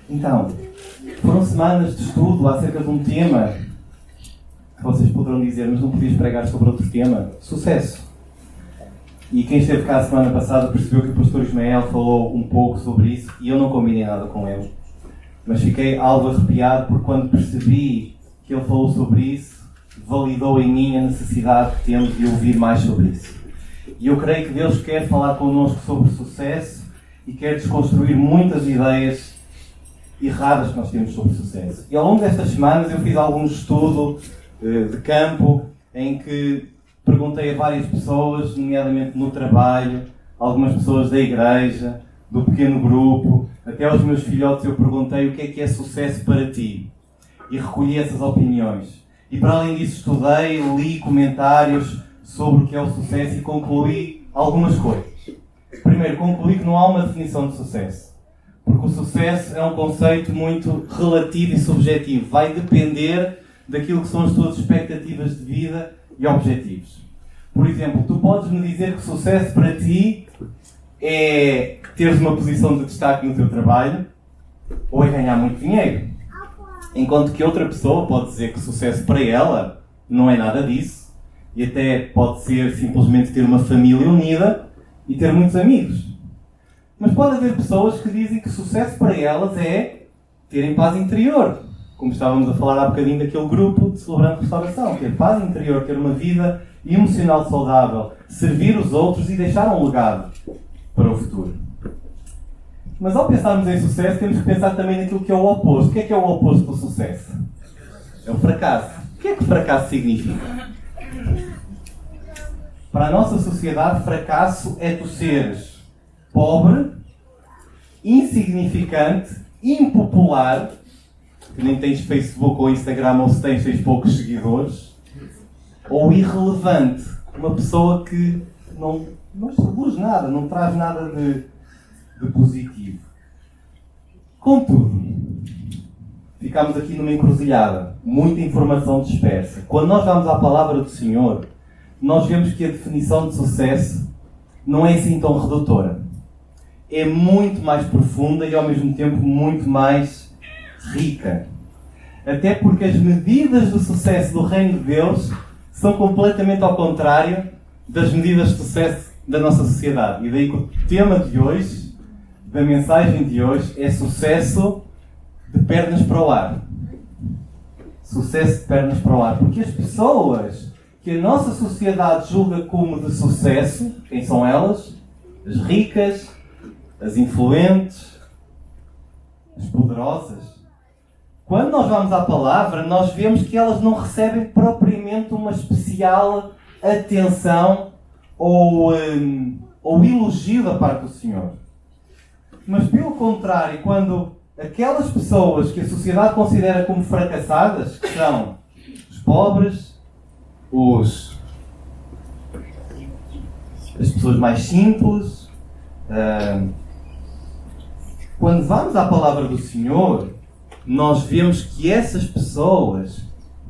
Então, foram semanas de estudo acerca de um tema que vocês poderão dizer, mas não podias pregar sobre outro tema: sucesso. E quem esteve cá a semana passada percebeu que o pastor Ismael falou um pouco sobre isso e eu não combinei nada com ele. Mas fiquei algo arrepiado porque quando percebi que ele falou sobre isso, validou em mim a necessidade que temos de ouvir mais sobre isso. E eu creio que Deus quer falar connosco sobre sucesso e quer desconstruir muitas ideias erradas que nós temos sobre sucesso. E ao longo destas semanas eu fiz algum estudo de campo em que perguntei a várias pessoas, nomeadamente no trabalho, algumas pessoas da igreja, do pequeno grupo, até aos meus filhotes eu perguntei o que é sucesso para ti. E recolhi essas opiniões. E para além disso estudei, li comentários sobre o que é o sucesso e concluí algumas coisas. Primeiro, concluí que não há uma definição de sucesso. Porque o sucesso é um conceito muito relativo e subjetivo. Vai depender daquilo que são as tuas expectativas de vida e objetivos. Por exemplo, tu podes me dizer que sucesso para ti é teres uma posição de destaque no teu trabalho ou é ganhar muito dinheiro. Enquanto que outra pessoa pode dizer que sucesso para ela não é nada disso e até pode ser simplesmente ter uma família unida e ter muitos amigos. Mas pode haver pessoas que dizem que sucesso para elas é terem paz interior. Como estávamos a falar há bocadinho daquele grupo de Celebrando Restauração. Ter paz interior, ter uma vida emocional saudável, servir os outros e deixar um legado para o futuro. Mas ao pensarmos em sucesso, temos que pensar também naquilo que é o oposto. O que é o oposto do sucesso? É o fracasso. O que é que fracasso significa? Para a nossa sociedade, fracasso é tu seres pobre, insignificante, impopular, que nem tens Facebook ou Instagram, ou se tens poucos seguidores, ou irrelevante, uma pessoa que não seduz nada, não traz nada de positivo. Contudo, ficamos aqui numa encruzilhada, muita informação dispersa. Quando nós vamos à palavra do Senhor, nós vemos que a definição de sucesso não é assim tão redutora. É muito mais profunda e ao mesmo tempo muito mais rica. Até porque as medidas do sucesso do Reino de Deus são completamente ao contrário das medidas de sucesso da nossa sociedade. E daí que o tema de hoje, da mensagem de hoje, é sucesso de pernas para o ar. Sucesso de pernas para o ar. Porque as pessoas que a nossa sociedade julga como de sucesso, quem são elas? As ricas, as influentes, as poderosas. Quando nós vamos à palavra, nós vemos que elas não recebem propriamente uma especial atenção ou elogio da parte do Senhor. Mas pelo contrário, quando aquelas pessoas que a sociedade considera como fracassadas, que são os pobres, as pessoas mais simples, quando vamos à palavra do Senhor, nós vemos que essas pessoas,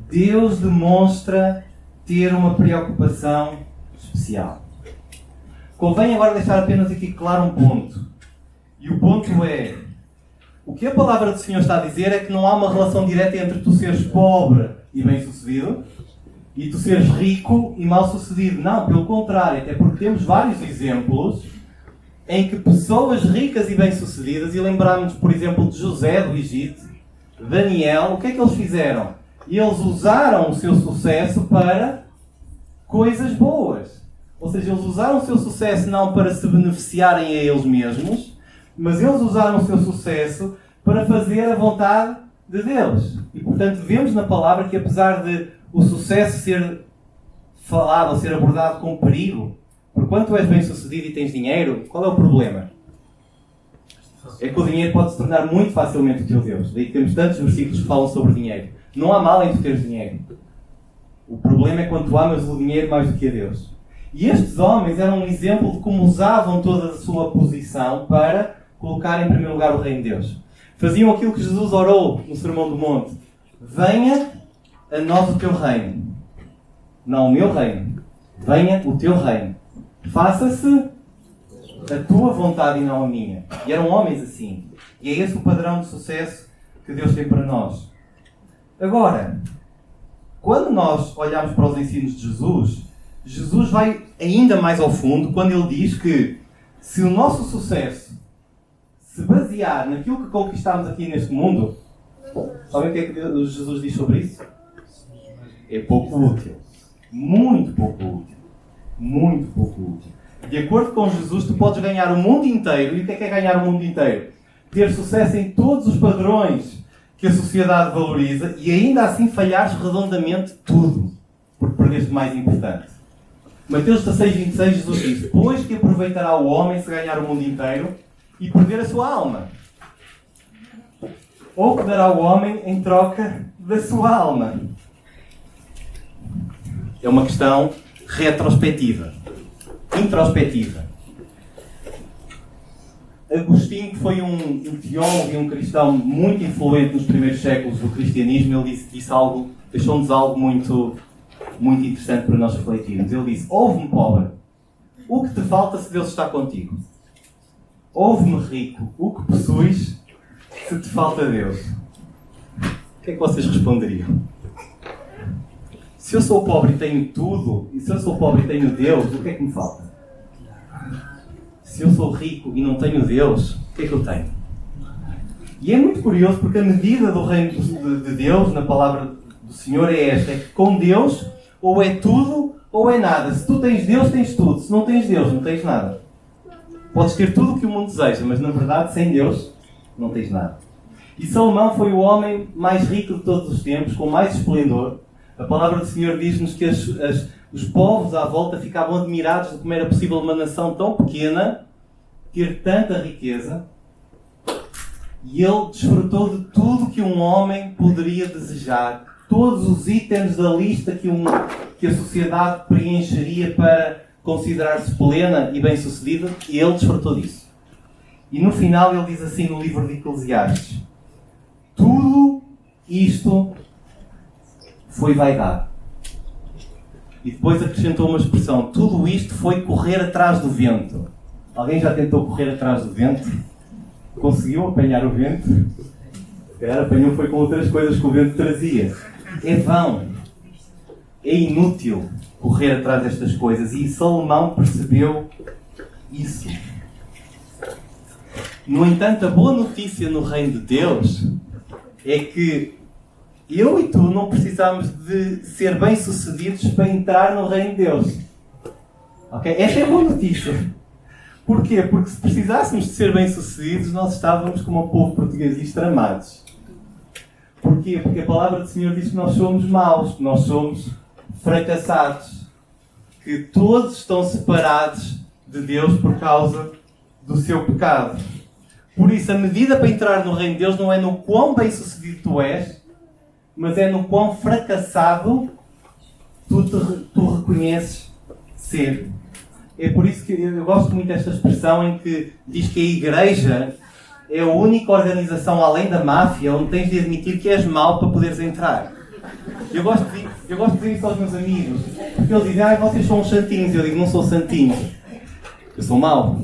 Deus demonstra ter uma preocupação especial. Convém agora deixar apenas aqui claro um ponto. E o ponto é, o que a palavra do Senhor está a dizer é que não há uma relação direta entre tu seres pobre e bem-sucedido e tu seres rico e mal-sucedido. Não, pelo contrário, até porque temos vários exemplos em que pessoas ricas e bem-sucedidas, e lembramos, por exemplo, de José do Egito, Daniel, o que é que eles fizeram? Eles usaram o seu sucesso para coisas boas. Ou seja, eles usaram o seu sucesso não para se beneficiarem a eles mesmos, mas eles usaram o seu sucesso para fazer a vontade de Deus. E, portanto, vemos na palavra que apesar de o sucesso ser falado ou ser abordado com perigo, porque quando tu és bem-sucedido e tens dinheiro, qual é o problema? É que o dinheiro pode se tornar muito facilmente o teu Deus. Daí que temos tantos versículos que falam sobre dinheiro. Não há mal em tu teres dinheiro. O problema é quando tu amas o dinheiro mais do que a Deus. E estes homens eram um exemplo de como usavam toda a sua posição para colocar em primeiro lugar o reino de Deus. Faziam aquilo que Jesus orou no Sermão do Monte. Venha a nós o teu reino. Não o meu reino. Venha o teu reino. Faça-se a tua vontade e não a minha. E eram homens assim. E é esse o padrão de sucesso que Deus tem para nós. Agora, quando nós olhamos para os ensinos de Jesus, Jesus vai ainda mais ao fundo quando ele diz que se o nosso sucesso se basear naquilo que conquistamos aqui neste mundo, sabem o que é que Jesus diz sobre isso? É pouco útil. Muito pouco útil. Muito pouco útil. De acordo com Jesus, tu podes ganhar o mundo inteiro. E o que é ganhar o mundo inteiro? Ter sucesso em todos os padrões que a sociedade valoriza e ainda assim falhares redondamente tudo. Porque perdeste o mais importante. Mateus 16:26, Jesus diz: pois que aproveitará o homem se ganhar o mundo inteiro e perder a sua alma? Ou que dará o homem em troca da sua alma? É uma questão retrospectiva. Introspectiva. Agostinho, que foi um teólogo e um cristão muito influente nos primeiros séculos do cristianismo, ele disse algo, deixou-nos algo muito interessante para nós refletirmos. Ele disse: ouve-me, pobre, o que te falta se Deus está contigo? Ouve-me, rico, o que possuis se te falta Deus? O que é que vocês responderiam? Se eu sou pobre e tenho tudo, e se eu sou pobre e tenho Deus, o que é que me falta? Se eu sou rico e não tenho Deus, o que é que eu tenho? E é muito curioso porque a medida do reino de Deus, na palavra do Senhor, é esta: é que com Deus ou é tudo ou é nada. Se tu tens Deus, tens tudo. Se não tens Deus, não tens nada. Podes ter tudo o que o mundo deseja, mas na verdade, sem Deus, não tens nada. E Salomão foi o homem mais rico de todos os tempos, com mais esplendor. A palavra do Senhor diz-nos que os povos à volta ficavam admirados de como era possível uma nação tão pequena ter tanta riqueza. E ele desfrutou de tudo que um homem poderia desejar. Todos os itens da lista que a sociedade preencheria para considerar-se plena e bem-sucedida, e ele desfrutou disso. E no final ele diz assim no livro de Eclesiastes: tudo isto foi vaidade. E depois acrescentou uma expressão: tudo isto foi correr atrás do vento. Alguém já tentou correr atrás do vento? Conseguiu apanhar o vento? Se calhar apanhou foi com outras coisas que o vento trazia. É vão. É inútil correr atrás destas coisas. E Salomão percebeu isso. No entanto, a boa notícia no reino de Deus é que eu e tu não precisamos de ser bem-sucedidos para entrar no reino de Deus. Okay? Esta é a boa notícia. Porquê? Porque se precisássemos de ser bem-sucedidos, nós estávamos, como o povo português diz, tramados. Porquê? Porque a palavra do Senhor diz que nós somos maus, que nós somos fracassados, que todos estão separados de Deus por causa do seu pecado. Por isso, a medida para entrar no reino de Deus não é no quão bem-sucedido tu és, mas é no quão fracassado tu reconheces ser. É por isso que eu gosto muito desta expressão em que diz que a Igreja é a única organização além da máfia onde tens de admitir que és mau para poderes entrar. Eu gosto de dizer isso aos meus amigos, porque eles dizem: vocês são uns santinhos. Eu digo: não sou santinho, eu sou mau.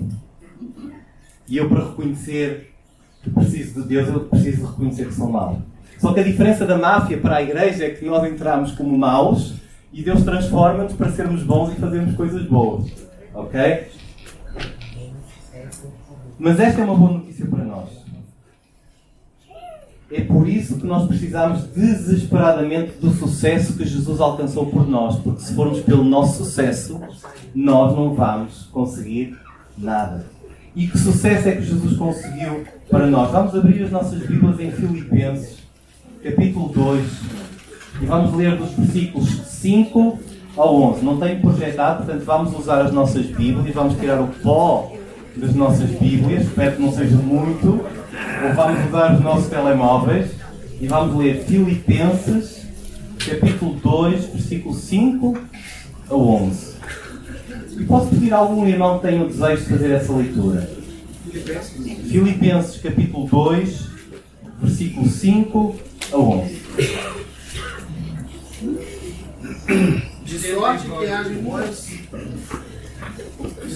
E eu, para reconhecer que preciso de Deus, eu preciso de reconhecer que sou mau. Só que a diferença da máfia para a Igreja é que nós entramos como maus e Deus transforma-nos para sermos bons e fazermos coisas boas. Ok? Mas esta é uma boa notícia para nós. É por isso que nós precisamos desesperadamente do sucesso que Jesus alcançou por nós. Porque se formos pelo nosso sucesso, nós não vamos conseguir nada. E que sucesso é que Jesus conseguiu para nós? Vamos abrir as nossas Bíblias em Filipenses, capítulo 2, e vamos ler dos versículos 5 ao 11. Não tenho projetado, portanto vamos usar as nossas Bíblias, vamos tirar o pó das nossas Bíblias, espero que não seja muito, ou vamos usar os nossos telemóveis e vamos ler Filipenses, capítulo 2, versículo 5 ao 11. E posso pedir a algum irmão que tenha o desejo de fazer essa leitura? Filipenses, capítulo 2, versículo 5 a 11.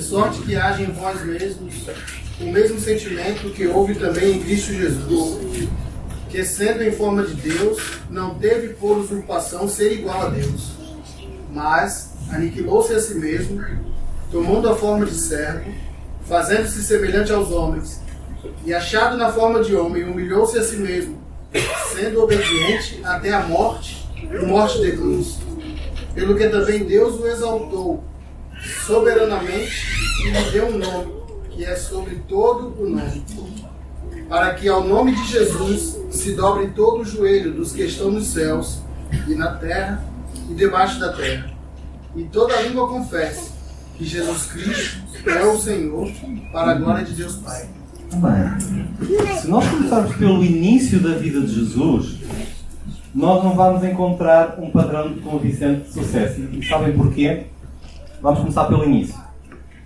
sorte que haja em vós mesmos o mesmo sentimento que houve também em Cristo Jesus, que sendo em forma de Deus, não teve por usurpação ser igual a Deus, mas aniquilou-se a si mesmo, tomando a forma de servo, fazendo-se semelhante aos homens, e achado na forma de homem, humilhou-se a si mesmo, sendo obediente até a morte, e morte de cruz. Pelo que também Deus o exaltou soberanamente e lhe deu um nome, que é sobre todo o nome, para que ao nome de Jesus se dobre todo o joelho dos que estão nos céus e na terra e debaixo da terra, e toda língua confesse que Jesus Cristo é o Senhor, para a glória de Deus Pai. Bem, se nós começarmos pelo início da vida de Jesus, nós não vamos encontrar um padrão de convincente de sucesso. E sabem porquê? Vamos começar pelo início.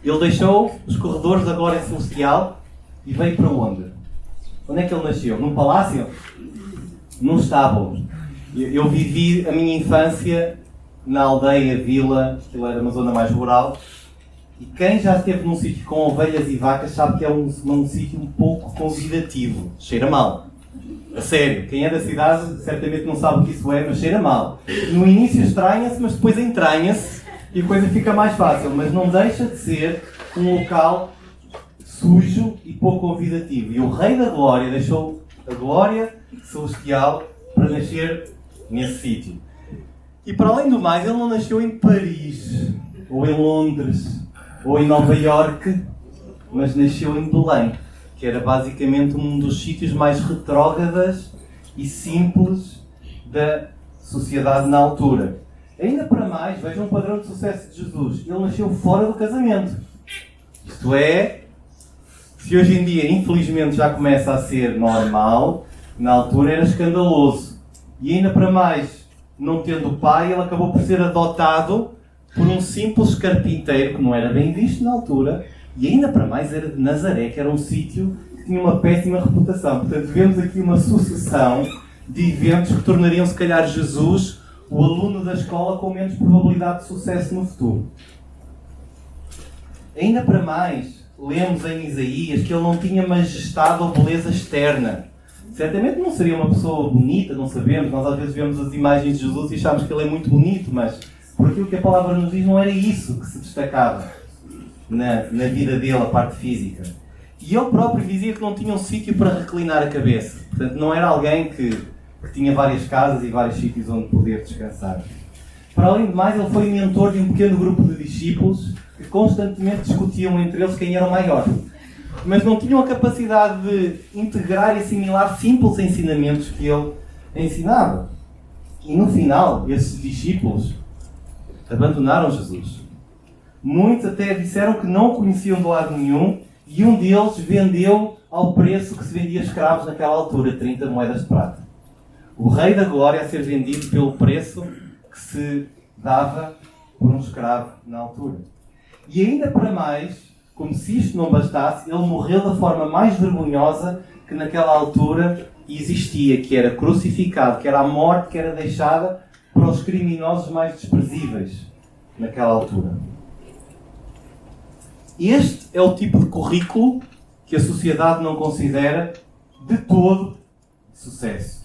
Ele deixou os corredores da glória celestial e veio para onde? Onde é que ele nasceu? Num palácio? Num estábulo. Eu vivi a minha infância na aldeia, vila, aquilo era uma zona mais rural, e quem já esteve num sítio com ovelhas e vacas sabe que é um sítio um pouco convidativo. Cheira mal. A sério, quem é da cidade certamente não sabe o que isso é, mas cheira mal. No início estranha-se, mas depois entranha-se e a coisa fica mais fácil. Mas não deixa de ser um local sujo e pouco convidativo. E o Rei da Glória deixou a glória celestial para nascer nesse sítio. E para além do mais, ele não nasceu em Paris, ou em Londres, ou em Nova Iorque, mas nasceu em Belém, que era basicamente um dos sítios mais retrógradas e simples da sociedade na altura. Ainda para mais, vejam um padrão de sucesso de Jesus. Ele nasceu fora do casamento. Isto é, se hoje em dia, infelizmente, já começa a ser normal, na altura era escandaloso. E ainda para mais, não tendo pai, ele acabou por ser adotado por um simples carpinteiro, que não era bem visto na altura, e ainda para mais era de Nazaré, que era um sítio que tinha uma péssima reputação. Portanto, vemos aqui uma sucessão de eventos que tornariam, se calhar, Jesus o aluno da escola com menos probabilidade de sucesso no futuro. Ainda para mais, lemos em Isaías que ele não tinha majestade ou beleza externa. Certamente não seria uma pessoa bonita, não sabemos. Nós às vezes vemos as imagens de Jesus e achamos que ele é muito bonito, mas por aquilo que a palavra nos diz, não era isso que se destacava na vida dele, a parte física. E ele próprio dizia que não tinha um sítio para reclinar a cabeça. Portanto, não era alguém que tinha várias casas e vários sítios onde poder descansar. Para além de mais, ele foi mentor de um pequeno grupo de discípulos que constantemente discutiam entre eles quem era o maior. Mas não tinham a capacidade de integrar e assimilar simples ensinamentos que ele ensinava. E no final, esses discípulos abandonaram Jesus. Muitos até disseram que não o conheciam de lado nenhum, e um deles vendeu ao preço que se vendia escravos naquela altura, 30 moedas de prata. O Rei da Glória a ser vendido pelo preço que se dava por um escravo na altura. E ainda para mais, como se isto não bastasse, ele morreu da forma mais vergonhosa que naquela altura existia, que era crucificado, que era a morte que era deixada para os criminosos mais desprezíveis naquela altura. Este é o tipo de currículo que a sociedade não considera de todo sucesso.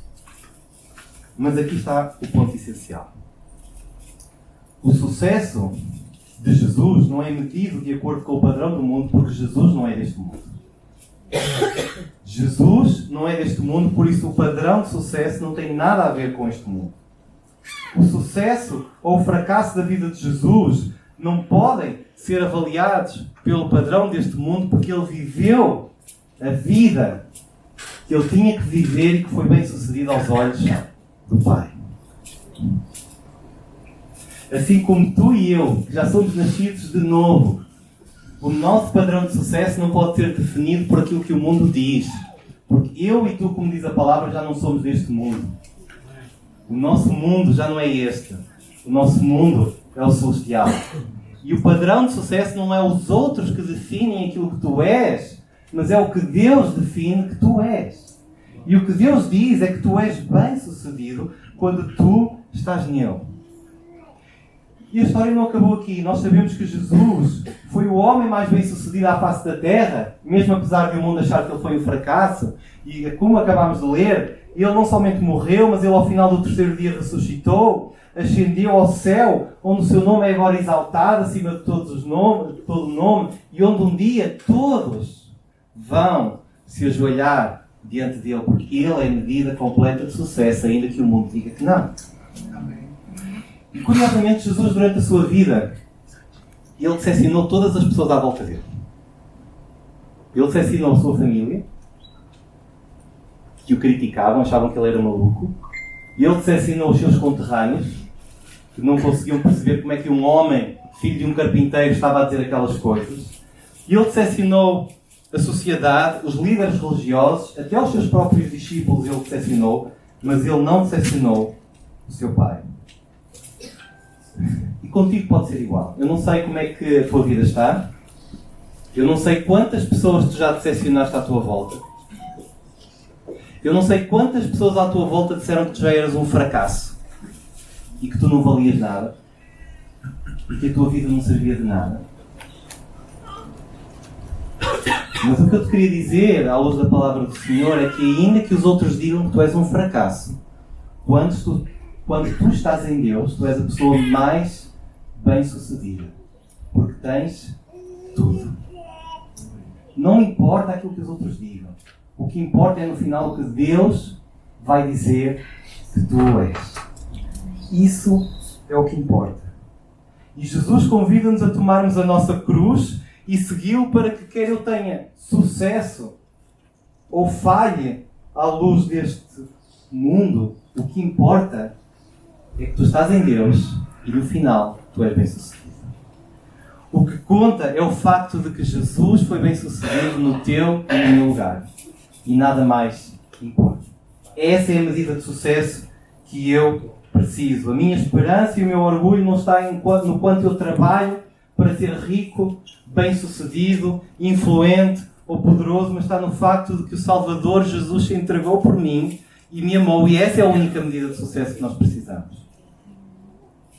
Mas aqui está o ponto essencial. O sucesso de Jesus não é medido de acordo com o padrão do mundo, porque Jesus não é deste mundo. Jesus não é deste mundo, por isso o padrão de sucesso não tem nada a ver com este mundo. O sucesso ou o fracasso da vida de Jesus não podem ser avaliados pelo padrão deste mundo, porque ele viveu a vida que ele tinha que viver e que foi bem sucedida aos olhos do Pai. Assim como tu e eu, que já somos nascidos de novo, o nosso padrão de sucesso não pode ser definido por aquilo que o mundo diz. Porque eu e tu, como diz a palavra, já não somos deste mundo. O nosso mundo já não é este. O nosso mundo é o celestial. E o padrão de sucesso não é os outros que definem aquilo que tu és, mas é o que Deus define que tu és. E o que Deus diz é que tu és bem-sucedido quando tu estás nele. E a história não acabou aqui. Nós sabemos que Jesus foi o homem mais bem-sucedido à face da terra, mesmo apesar de o mundo achar que ele foi um fracasso. E como acabámos de ler, ele não somente morreu, mas ele ao final do terceiro dia ressuscitou, ascendeu ao céu, onde o seu nome é agora exaltado acima de todos os nomes, de todo o nome, e onde um dia todos vão se ajoelhar diante dele, porque ele é a medida completa de sucesso, ainda que o mundo diga que não. Amém. E curiosamente, Jesus, durante a sua vida, ele decepcionou todas as pessoas à volta dele. Ele decepcionou a sua família, que o criticavam, achavam que ele era maluco. E ele decepcionou os seus conterrâneos, que não conseguiam perceber como é que um homem, filho de um carpinteiro, estava a dizer aquelas coisas. E ele decepcionou a sociedade, os líderes religiosos, até os seus próprios discípulos ele decepcionou, mas ele não decepcionou o seu pai. E contigo pode ser igual. Eu não sei como é que a tua vida está. Eu não sei quantas pessoas tu já decepcionaste à tua volta. Eu não sei quantas pessoas à tua volta disseram que tu já eras um fracasso e que tu não valias nada e que a tua vida não servia de nada. Mas o que eu te queria dizer, à luz da palavra do Senhor, é que ainda que os outros digam que tu és um fracasso, quando tu estás em Deus, tu és a pessoa mais bem-sucedida. Porque tens tudo. Não importa aquilo que os outros digam. O que importa é no final o que Deus vai dizer que tu és. Isso é o que importa. E Jesus convida-nos a tomarmos a nossa cruz e segui-lo para que quer eu tenha sucesso ou falhe à luz deste mundo. O que importa é que tu estás em Deus e no final tu és bem-sucedido. O que conta é o facto de que Jesus foi bem-sucedido no teu e no meu lugar. E nada mais importa. Essa é a medida de sucesso que eu preciso. A minha esperança e o meu orgulho não está no quanto eu trabalho para ser rico, bem-sucedido, influente ou poderoso, mas está no facto de que o Salvador Jesus se entregou por mim e me amou. E essa é a única medida de sucesso que nós precisamos.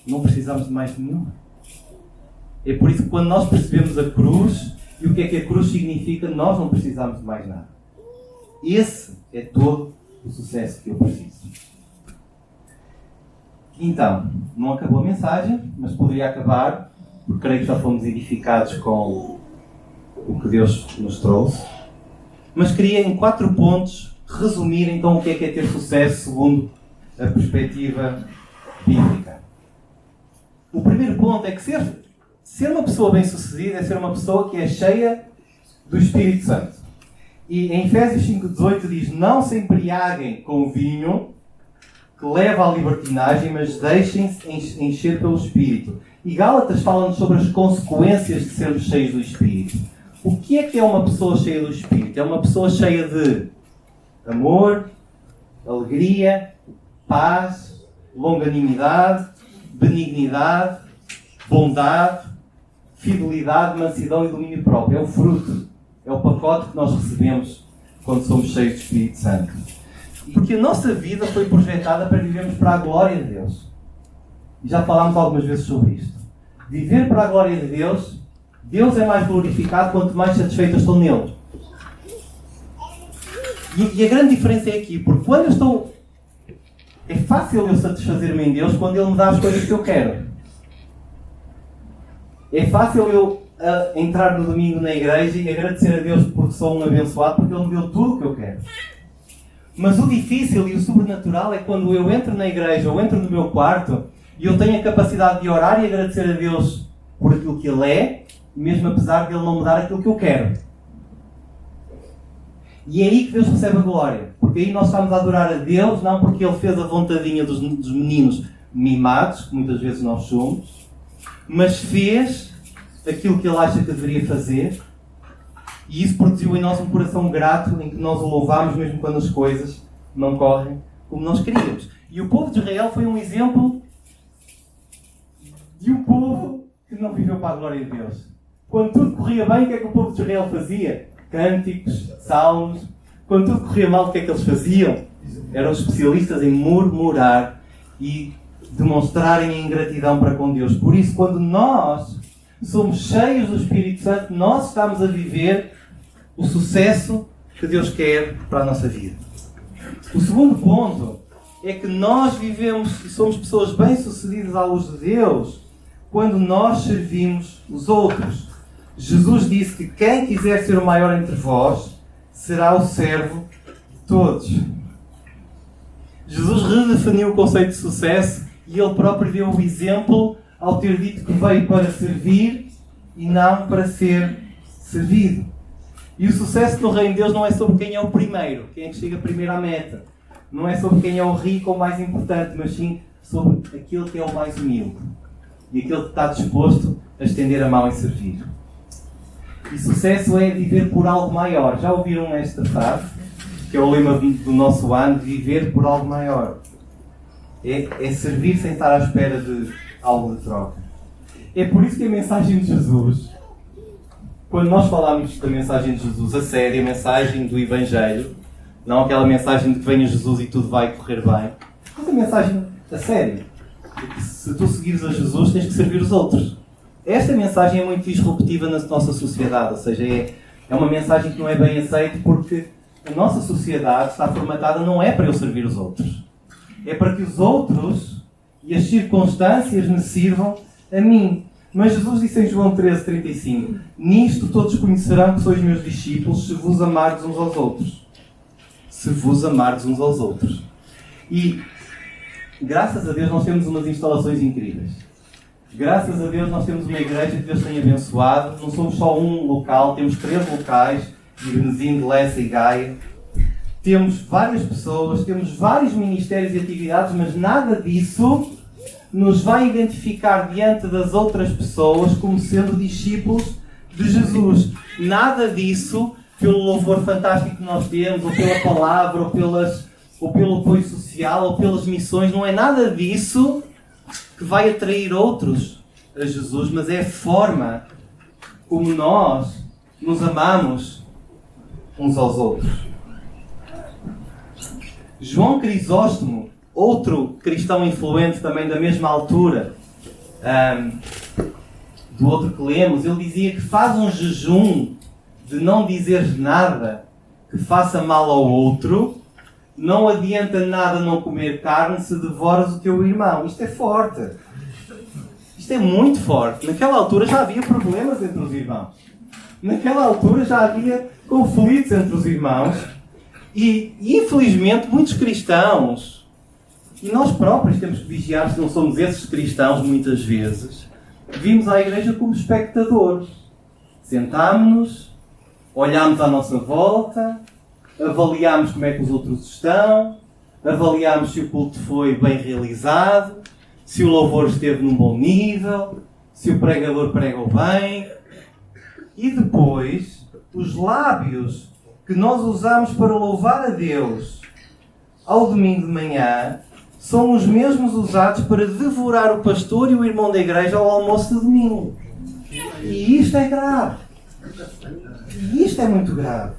Não precisamos de mais nenhuma. É por isso que quando nós percebemos a cruz e o que é que a cruz significa, nós não precisamos de mais nada. Esse é todo o sucesso que eu preciso. Então, não acabou a mensagem, mas poderia acabar, porque creio que já fomos edificados com o que Deus nos trouxe. Mas queria, em 4 pontos, resumir então o que é ter sucesso segundo a perspectiva bíblica. O primeiro ponto é que ser uma pessoa bem-sucedida é ser uma pessoa que é cheia do Espírito Santo. E em Efésios 5,18 diz: não se embriaguem com vinho que leva à libertinagem, mas deixem-se encher pelo Espírito. E Gálatas fala-nos sobre as consequências de sermos cheios do Espírito. O que é uma pessoa cheia do Espírito? É uma pessoa cheia de amor, alegria, paz, longanimidade, benignidade, bondade, fidelidade, mansidão e domínio próprio. É o fruto. É o pacote que nós recebemos quando somos cheios do Espírito Santo. Porque a nossa vida foi projetada para vivermos para a glória de Deus. E já falámos algumas vezes sobre isto. Viver para a glória de Deus, Deus é mais glorificado quanto mais satisfeito eu estou nele. E a grande diferença é aqui, porque quando eu estou... É fácil eu satisfazer-me em Deus quando Ele me dá as coisas que eu quero. É fácil eu entrar no domingo na igreja e agradecer a Deus porque sou um abençoado, porque Ele me deu tudo o que eu quero. Mas o difícil e o sobrenatural é quando eu entro na igreja ou entro no meu quarto e eu tenho a capacidade de orar e agradecer a Deus por aquilo que Ele é, mesmo apesar de Ele não me dar aquilo que eu quero. E é aí que Deus recebe a glória. Porque aí nós estamos a adorar a Deus, não porque Ele fez a vontadinha dos meninos mimados, que muitas vezes nós somos, mas fez aquilo que Ele acha que deveria fazer, e isso produziu em nós um coração grato em que nós o louvamos mesmo quando as coisas não correm como nós queríamos. E o povo de Israel foi um exemplo de um povo que não viveu para a glória de Deus. Quando tudo corria bem, o que é que o povo de Israel fazia? Cânticos, salmos. Quando tudo corria mal, o que é que eles faziam? Eram especialistas em murmurar e demonstrarem a ingratidão para com Deus. Por isso, quando nós somos cheios do Espírito Santo, nós estamos a viver o sucesso que Deus quer para a nossa vida. O segundo ponto é que nós vivemos e somos pessoas bem-sucedidas à luz de Deus quando nós servimos os outros. Jesus disse que quem quiser ser o maior entre vós será o servo de todos. Jesus redefiniu o conceito de sucesso e ele próprio deu o exemplo ao ter dito que veio para servir e não para ser servido. E o sucesso no reino de Deus não é sobre quem é o primeiro, quem é que chega primeiro à meta. Não é sobre quem é o rico ou o mais importante, mas sim sobre aquele que é o mais humilde. E aquele que está disposto a estender a mão e servir. E sucesso é viver por algo maior. Já ouviram esta frase? Que é o lema do nosso ano, viver por algo maior. É servir sem estar à espera de algo de troca. É por isso que a mensagem de Jesus, quando nós falamos da mensagem de Jesus a sério, a mensagem do Evangelho, não aquela mensagem de que venha Jesus e tudo vai correr bem, mas a mensagem a sério. Se tu seguires a Jesus, tens que servir os outros. Esta mensagem é muito disruptiva na nossa sociedade, ou seja, é uma mensagem que não é bem aceita porque a nossa sociedade está formatada não é para eu servir os outros. É para que os outros e as circunstâncias me sirvam a mim. Mas Jesus disse em João 13:35: nisto todos conhecerão que sois meus discípulos se vos amardes uns aos outros. Se vos amardes uns aos outros. E, graças a Deus, nós temos umas instalações incríveis. Graças a Deus, nós temos uma igreja que Deus tem abençoado. Não somos só um local, temos 3 locais, de Benezim, de Lessa e Gaia. Temos várias pessoas, temos vários ministérios e atividades, mas nada disso nos vai identificar diante das outras pessoas como sendo discípulos de Jesus. Nada disso, pelo louvor fantástico que nós temos, ou pela palavra, ou pelo apoio social, ou pelas missões, não é nada disso que vai atrair outros a Jesus, mas é a forma como nós nos amamos uns aos outros. João Crisóstomo, outro cristão influente também da mesma altura, do outro que lemos, ele dizia que faz um jejum de não dizeres nada que faça mal ao outro, não adianta nada não comer carne se devoras o teu irmão. Isto é forte. Isto é muito forte. Naquela altura já havia problemas entre os irmãos. Naquela altura já havia conflitos entre os irmãos. E infelizmente muitos cristãos, e nós próprios temos que vigiar se não somos esses cristãos muitas vezes, vimos à igreja como espectadores. Sentámos-nos, olhámos à nossa volta, avaliámos como é que os outros estão, avaliámos se o culto foi bem realizado, se o louvor esteve num bom nível, se o pregador pregou bem. E depois, os lábios que nós usamos para louvar a Deus ao domingo de manhã são os mesmos usados para devorar o pastor e o irmão da igreja ao almoço de domingo. E isto é grave. E isto é muito grave.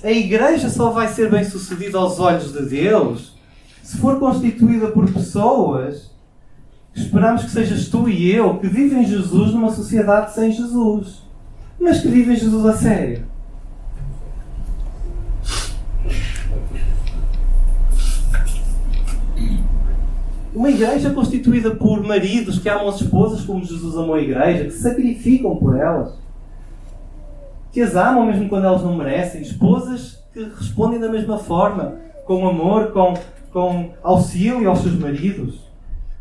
A igreja só vai ser bem-sucedida aos olhos de Deus se for constituída por pessoas que esperamos que sejas tu e eu, que vivem Jesus numa sociedade sem Jesus, mas que vivem Jesus a sério. Uma igreja constituída por maridos que amam as esposas como Jesus amou a igreja, que se sacrificam por elas, que as amam mesmo quando elas não merecem, esposas que respondem da mesma forma, com amor, com auxílio aos seus maridos,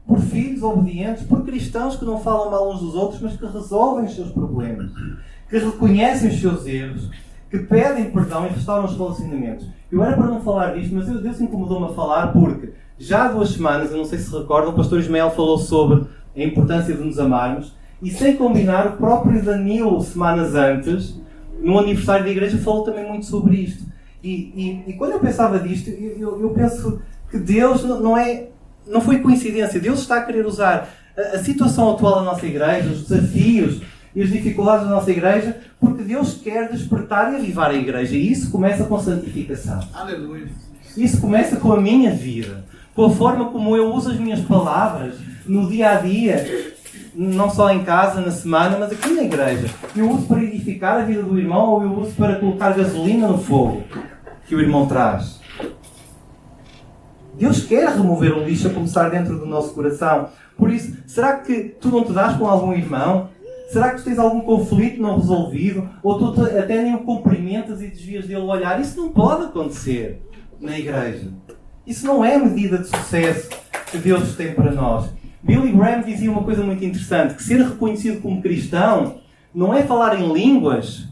por filhos obedientes, por cristãos que não falam mal uns dos outros, mas que resolvem os seus problemas, que reconhecem os seus erros, que pedem perdão e restauram os relacionamentos. Eu era para não falar disto, mas Deus incomodou-me a falar porque já há 2 semanas, eu não sei se recordam, o pastor Ismael falou sobre a importância de nos amarmos e, sem combinar, o próprio Danilo, semanas antes, no aniversário da igreja, falou também muito sobre isto. E quando eu pensava disto, eu penso que Deus não foi coincidência. Deus está a querer usar a situação atual da nossa igreja, os desafios e as dificuldades da nossa igreja, porque Deus quer despertar e avivar a igreja. E isso começa com santificação. Aleluia. Isso começa com a minha vida. com a forma como eu uso as minhas palavras no dia a dia, não só em casa, na semana, mas aqui na igreja. Eu uso para edificar a vida do irmão ou eu uso para colocar gasolina no fogo que o irmão traz? Deus quer remover o lixo a começar dentro do nosso coração. Por isso, será que tu não te dás com algum irmão? Será que tu tens algum conflito não resolvido? Ou tu até nem o cumprimentas e desvias dele o olhar? Isso não pode acontecer na igreja. Isso não é medida de sucesso que Deus tem para nós. Billy Graham dizia uma coisa muito interessante, que ser reconhecido como cristão não é falar em línguas,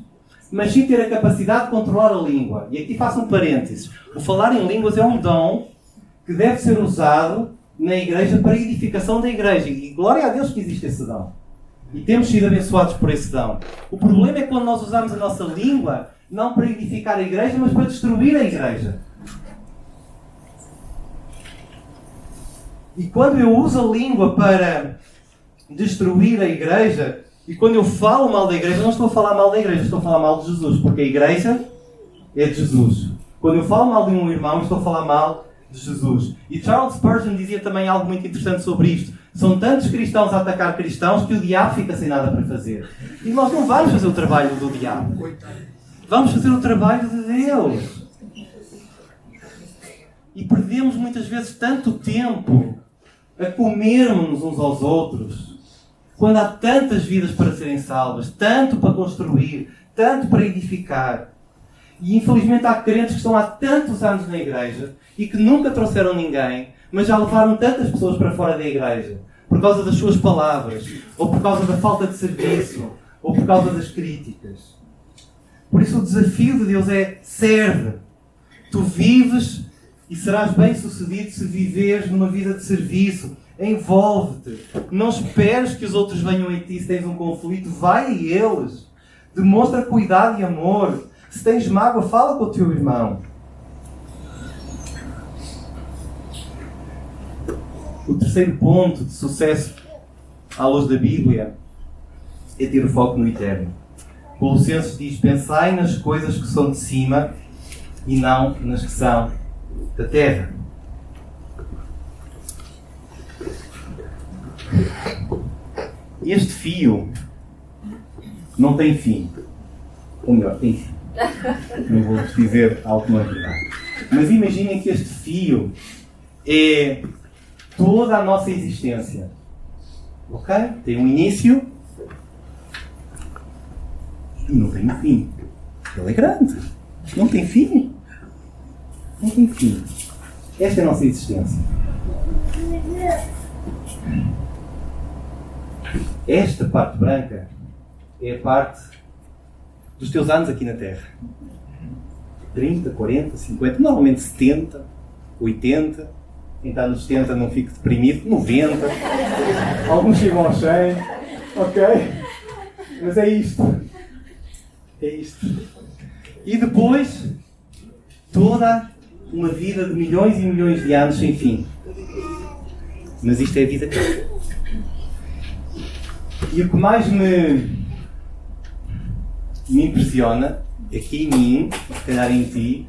mas sim ter a capacidade de controlar a língua. E aqui faço um parênteses. O falar em línguas é um dom que deve ser usado na igreja para a edificação da igreja. E glória a Deus que existe esse dom. E temos sido abençoados por esse dom. O problema é quando nós usamos a nossa língua não para edificar a igreja, mas para destruir a igreja. E quando eu uso a língua para destruir a igreja, e quando eu falo mal da igreja, não estou a falar mal da igreja, estou a falar mal de Jesus, porque a igreja é de Jesus. Quando eu falo mal de um irmão, estou a falar mal de Jesus. E Charles Spurgeon dizia também algo muito interessante sobre isto. São tantos cristãos a atacar cristãos que o diabo fica sem nada para fazer. E nós não vamos fazer o trabalho do diabo. Vamos fazer o trabalho de Deus. E perdemos muitas vezes tanto tempo a comermos uns aos outros, quando há tantas vidas para serem salvas, tanto para construir, tanto para edificar. E infelizmente há crentes que estão há tantos anos na igreja e que nunca trouxeram ninguém, mas já levaram tantas pessoas para fora da igreja, por causa das suas palavras, ou por causa da falta de serviço, ou por causa das críticas. Por isso o desafio de Deus é: serve. Tu vives e serás bem sucedido se viveres numa vida de serviço. Envolve-te. Não esperes que os outros venham a ti se tens um conflito. Vai a eles. Demonstra cuidado e amor. Se tens mágoa, fala com o teu irmão. O terceiro ponto de sucesso à luz da Bíblia é ter o foco no eterno. Colossenses diz: pensai nas coisas que são de cima e não nas que são da terra. Este fio não tem fim. Ou melhor, tem fim. Não vou dizer algo que não é verdade. Mas imaginem que este fio é toda a nossa existência. Ok? Tem um início e não tem um fim. Ele é grande. Não tem fim. Não tem fim. Esta é a nossa existência. Esta parte branca é a parte dos teus anos aqui na Terra. 30, 40, 50, normalmente 70, 80. Quem está nos 70 não fica deprimido. 90. Alguns chegam aos 100. Ok? Mas é isto. É isto. E depois, toda uma vida de milhões e milhões de anos sem fim. Mas isto é a vida aqui. E o que mais me impressiona, aqui em mim, se calhar em ti,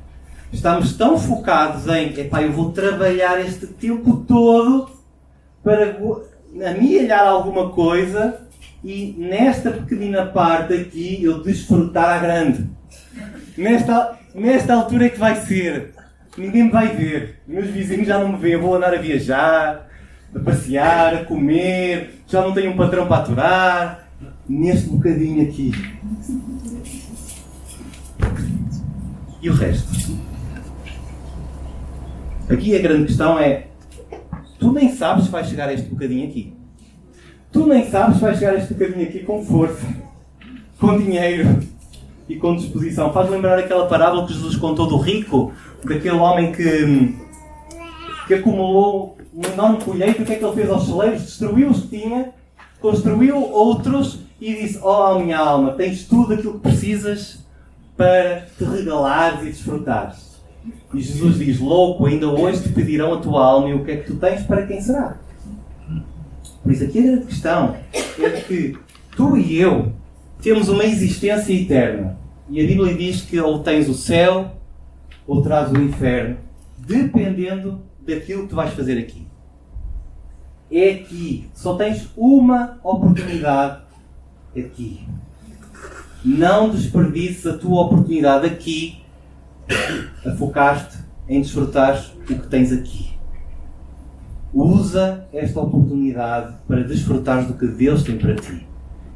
estamos tão focados em: epá, eu vou trabalhar este tempo todo para amealhar alguma coisa e nesta pequenina parte aqui eu desfrutar à grande. Nesta altura é que vai ser. Ninguém me vai ver. Meus vizinhos já não me veem. Eu vou andar a viajar, a passear, a comer. Já não tenho um patrão para aturar. Neste bocadinho aqui. E o resto? Aqui a grande questão é: tu nem sabes se vais chegar a este bocadinho aqui. Tu nem sabes se vais chegar a este bocadinho aqui com força, com dinheiro e com disposição. Faz lembrar aquela parábola que Jesus contou do rico, daquele homem que acumulou uma enorme colheita. O que é que ele fez aos celeiros? Destruiu os que tinha, construiu outros e disse: oh minha alma, tens tudo aquilo que precisas para te regalares e desfrutares. E Jesus diz: louco, ainda hoje te pedirão a tua alma, e o que é que tu tens, para quem será? Por isso aqui a grande questão é que tu e eu temos uma existência eterna. E a Bíblia diz que ou tens o céu ou terás o inferno dependendo daquilo que tu vais fazer aqui. É aqui. Só tens uma oportunidade aqui. Não desperdices a tua oportunidade aqui a focar-te em desfrutares o que tens aqui. Usa esta oportunidade para desfrutares do que Deus tem para ti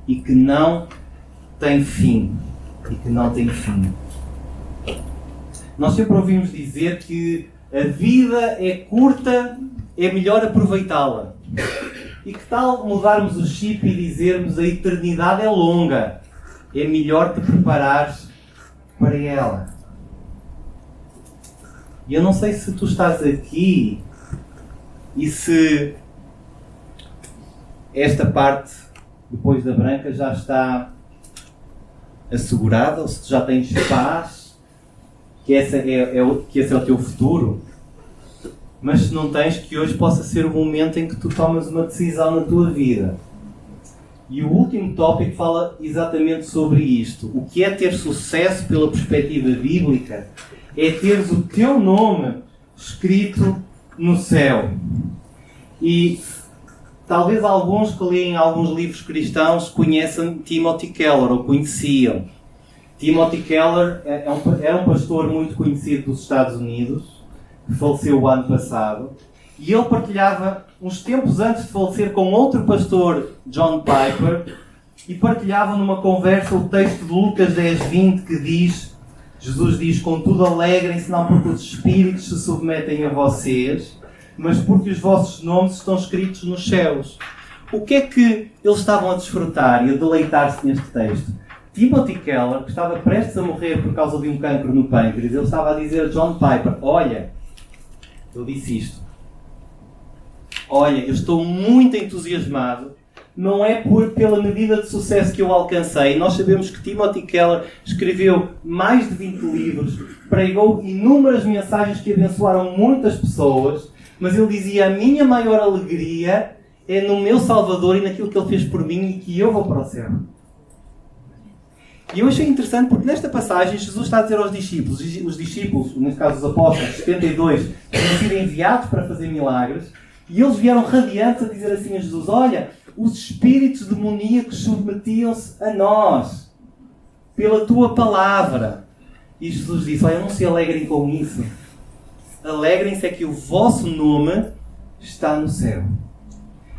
e que não tem fim. Nós sempre ouvimos dizer que a vida é curta, é melhor aproveitá-la. E que tal mudarmos o chip e dizermos a eternidade é longa, é melhor te preparares para ela. E eu não sei se tu estás aqui e se esta parte, depois da branca, já está assegurada, ou se tu já tens paz, que esse é o teu futuro. Mas se não tens, que hoje possa ser o momento em que tu tomas uma decisão na tua vida. E o último tópico fala exatamente sobre isto. O que é ter sucesso pela perspectiva bíblica? É teres o teu nome escrito no céu. E talvez alguns que leem alguns livros cristãos conheçam Timothy Keller, ou conheciam. Timothy Keller era um pastor muito conhecido dos Estados Unidos, que faleceu o ano passado, e ele partilhava, uns tempos antes de falecer, com outro pastor, John Piper, e partilhavam numa conversa o texto de Lucas 10:20, que diz, Jesus diz: contudo alegrem-se não porque os espíritos se submetem a vocês, mas porque os vossos nomes estão escritos nos céus. O que é que eles estavam a desfrutar e a deleitar-se neste texto? Timothy Keller, que estava prestes a morrer por causa de um cancro no pâncreas, ele estava a dizer a John Piper: olha, eu disse isto. Olha, eu estou muito entusiasmado. Não é pela medida de sucesso que eu alcancei. Nós sabemos que Timothy Keller escreveu mais de 20 livros, pregou inúmeras mensagens que abençoaram muitas pessoas, mas ele dizia: a minha maior alegria é no meu Salvador e naquilo que ele fez por mim e que eu vou para o céu. E eu achei interessante porque nesta passagem Jesus está a dizer aos discípulos, os discípulos, neste caso os apóstolos, 72, tinham sido enviados para fazer milagres, e eles vieram radiantes a dizer assim a Jesus: olha, os espíritos demoníacos submetiam-se a nós pela tua palavra. E Jesus disse: olha, não se alegrem com isso. Alegrem-se é que o vosso nome está no céu.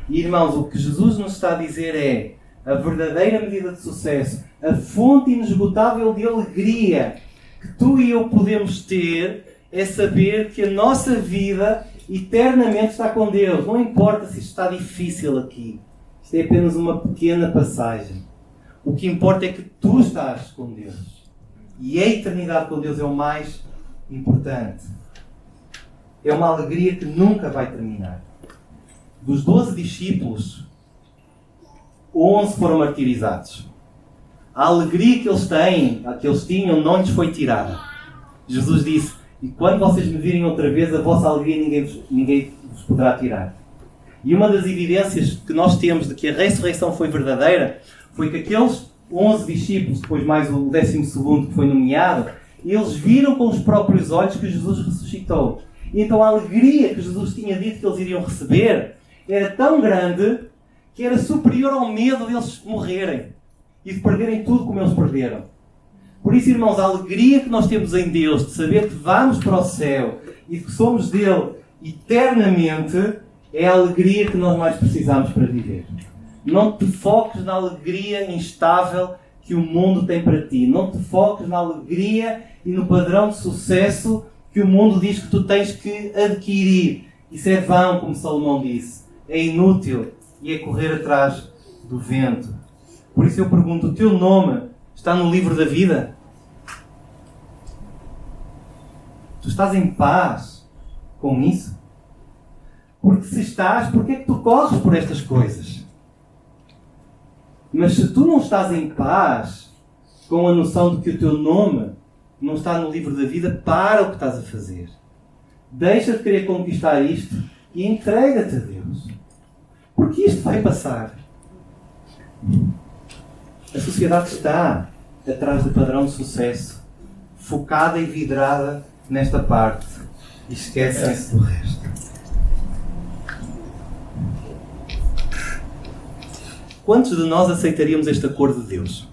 E irmãos, o que Jesus nos está a dizer é: a verdadeira medida de sucesso, a fonte inesgotável de alegria que tu e eu podemos ter é saber que a nossa vida eternamente está com Deus. Não importa se isto está difícil aqui. Isto é apenas uma pequena passagem. O que importa é que tu estás com Deus. E a eternidade com Deus é o mais importante. É uma alegria que nunca vai terminar. Dos 12 discípulos, 11 foram martirizados. A alegria que eles têm, que eles tinham, não lhes foi tirada. Jesus disse: e quando vocês me virem outra vez, a vossa alegria ninguém vos poderá tirar. E uma das evidências que nós temos de que a ressurreição foi verdadeira foi que aqueles 11 discípulos, depois mais o 12º que foi nomeado, eles viram com os próprios olhos que Jesus ressuscitou. E então a alegria que Jesus tinha dito que eles iriam receber era tão grande que era superior ao medo deles morrerem e de perderem tudo como eles perderam. Por isso, irmãos, a alegria que nós temos em Deus, de saber que vamos para o céu e que somos dele eternamente, é a alegria que nós mais precisamos para viver. Não te foques na alegria instável que o mundo tem para ti. Não te foques na alegria e no padrão de sucesso que o mundo diz que tu tens que adquirir. Isso é vão, como Salomão disse. É inútil e é correr atrás do vento. Por isso eu pergunto: o teu nome está no livro da vida? Tu estás em paz com isso? Porque se estás, porquê é que tu corres por estas coisas? Mas se tu não estás em paz com a noção de que o teu nome não está no livro da vida, para o que estás a fazer. Deixa de querer conquistar isto e entrega-te a Deus. Porque isto vai passar. A sociedade está atrás do padrão de sucesso, focada e vidrada nesta parte. e esquecem-se do resto. Quantos de nós aceitaríamos este acordo de Deus?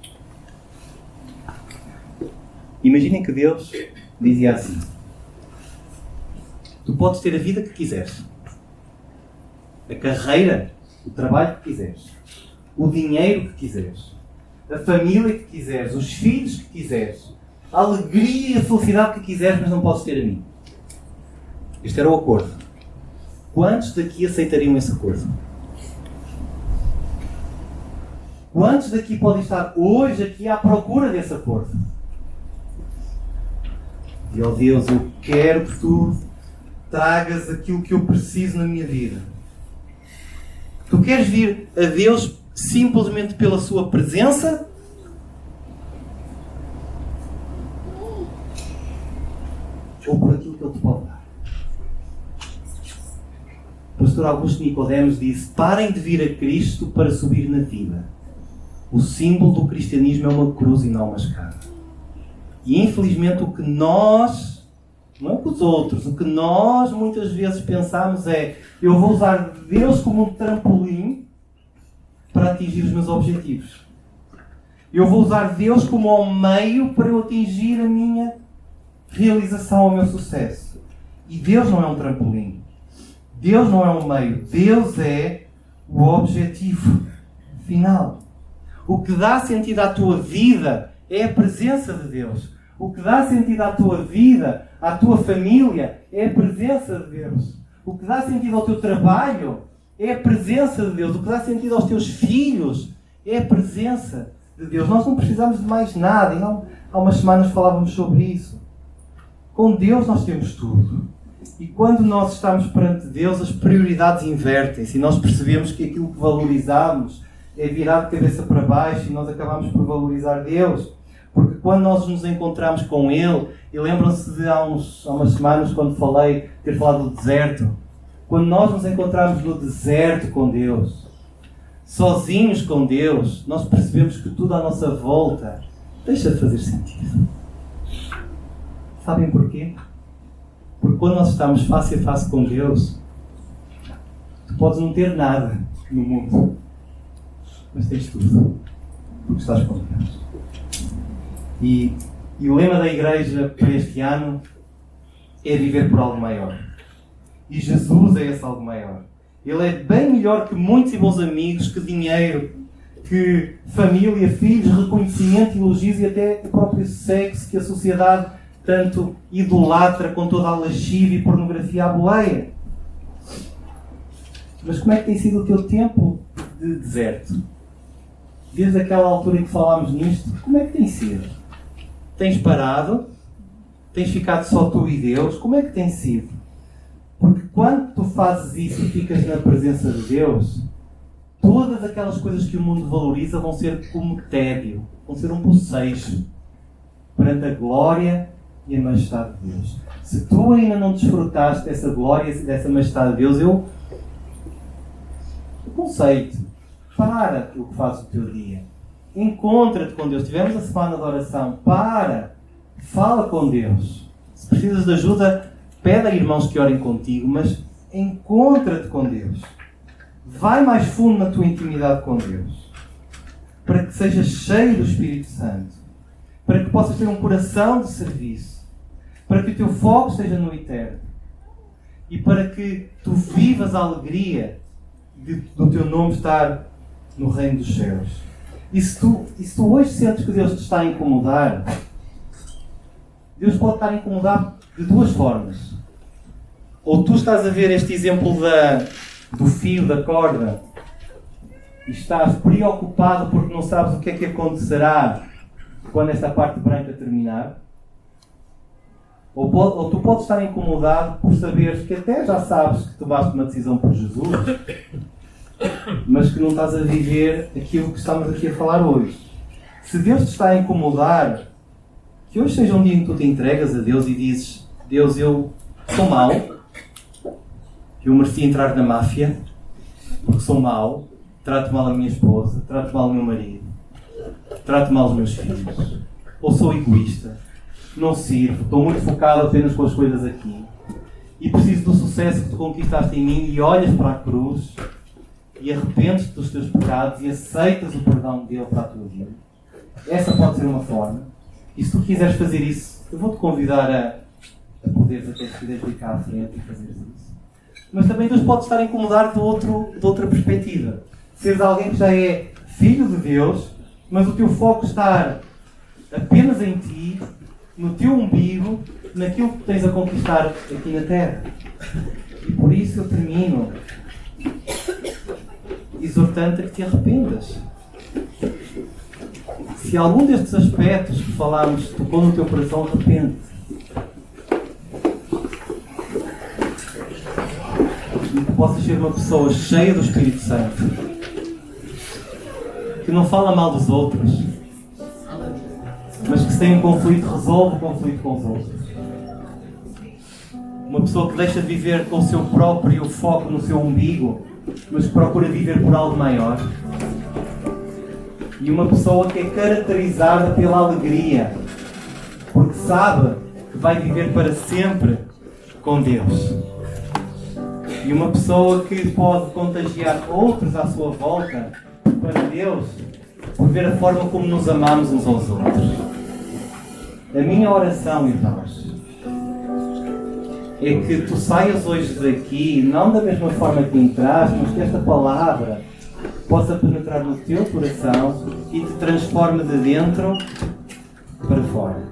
Imaginem que Deus dizia assim: tu podes ter a vida que quiseres, a carreira, o trabalho que quiseres, o dinheiro que quiseres, a família que quiseres, os filhos que quiseres, a alegria e a felicidade que quiseres, mas não podes ter a mim. Este era o acordo. Quantos daqui aceitariam esse acordo? Quantos daqui podem estar hoje aqui à procura desse acordo? E, ó Deus, eu quero que tu tragas aquilo que eu preciso na minha vida. Tu queres vir a Deus simplesmente pela sua presença? Ou por aquilo que Ele te pode dar? O pastor Augusto Nicodemos disse: parem de vir a Cristo para subir na vida. O símbolo do cristianismo é uma cruz e não uma escada. E infelizmente o que nós, não é que os outros, o que nós muitas vezes pensamos é: eu vou usar Deus como um trampolim para atingir os meus objetivos. Eu vou usar Deus como um meio para eu atingir a minha realização, o meu sucesso. E Deus não é um trampolim. Deus não é um meio. Deus é o objetivo final. O que dá sentido à tua vida é a presença de Deus. O que dá sentido à tua vida, à tua família, é a presença de Deus. O que dá sentido ao teu trabalho é a presença de Deus. O que dá sentido aos teus filhos é a presença de Deus. Nós não precisamos de mais nada. E não, há umas semanas falávamos sobre isso. Com Deus nós temos tudo. E quando nós estamos perante Deus, as prioridades invertem-se. E nós percebemos que aquilo que valorizamos é virar de cabeça para baixo e nós acabamos por valorizar Deus. Porque quando nós nos encontramos com Ele, e lembram-se de há umas semanas quando ter falado do deserto. Quando nós nos encontramos no deserto com Deus, sozinhos com Deus, nós percebemos que tudo à nossa volta deixa de fazer sentido. Sabem porquê? Porque quando nós estamos face a face com Deus, tu podes não ter nada no mundo, mas tens tudo, porque estás com Deus. E o lema da igreja para este ano é viver por algo maior. E Jesus é esse algo maior. Ele é bem melhor que muitos e bons amigos, que dinheiro, que família, filhos, reconhecimento, elogios e até o próprio sexo que a sociedade tanto idolatra com toda a lascívia e pornografia à boleia. Mas como é que tem sido o teu tempo de deserto? Desde aquela altura em que falámos nisto, como é que tem sido? Tens parado? Tens ficado só tu e Deus? Como é que tem sido? Porque quando tu fazes isso e ficas na presença de Deus, todas aquelas coisas que o mundo valoriza vão ser como tédio, vão ser um bocejo perante a glória e a majestade de Deus. Se tu ainda não desfrutaste dessa glória e dessa majestade de Deus, eu aconselho-te, para aquilo que fazes o teu dia. Encontra-te com Deus. Tivemos a semana de oração. Fala com Deus. Se precisas de ajuda, pede a irmãos que orem contigo, mas encontra-te com Deus. Vai mais fundo na tua intimidade com Deus. Para que sejas cheio do Espírito Santo. Para que possas ter um coração de serviço. Para que o teu foco esteja no eterno. E para que tu vivas a alegria do teu nome estar no reino dos céus. E se tu hoje sentes que Deus te está a incomodar, Deus pode estar a incomodar de duas formas. Ou tu estás a ver este exemplo do fio, da corda, e estás preocupado porque não sabes o que é que acontecerá quando esta parte branca terminar. Ou tu podes estar incomodado por saberes que até já sabes que tomaste uma decisão por Jesus, mas que não estás a viver aquilo que estamos aqui a falar hoje. Se Deus te está a incomodar, que hoje seja um dia em que tu te entregas a Deus e dizes: Deus, eu sou mau, eu mereci entrar na máfia, porque sou mau, trato mal a minha esposa, trato mal o meu marido, trato mal os meus filhos, ou sou egoísta, não sirvo, estou muito focado apenas com as coisas aqui. e preciso do sucesso que tu conquistaste em mim, e olhas para a cruz e arrependes-te dos teus pecados e aceitas o perdão dele para a tua vida. Essa pode ser uma forma. E se tu quiseres fazer isso, eu vou-te convidar a poderes até te vir cá à frente e fazeres isso. Mas também Deus pode estar a incomodar de outra perspectiva. Seres alguém que já é filho de Deus, mas o teu foco está apenas em ti, no teu umbigo, naquilo que tens a conquistar aqui na Terra. E por isso eu termino exortando a que te arrependas. Se algum destes aspectos que falámos tocou no teu coração, arrepende. E que possas ser uma pessoa cheia do Espírito Santo, que não fala mal dos outros, mas que se tem um conflito, resolve o conflito com os outros. Uma pessoa que deixa de viver com o seu próprio foco no seu umbigo, mas que procura viver por algo maior. E uma pessoa que é caracterizada pela alegria, porque sabe que vai viver para sempre com Deus. E uma pessoa que pode contagiar outros à sua volta para Deus, por ver a forma como nos amamos uns aos outros. A minha oração, irmãos, é que tu saias hoje daqui, não da mesma forma que entraste, mas que esta palavra possa penetrar no teu coração e te transforme de dentro para fora.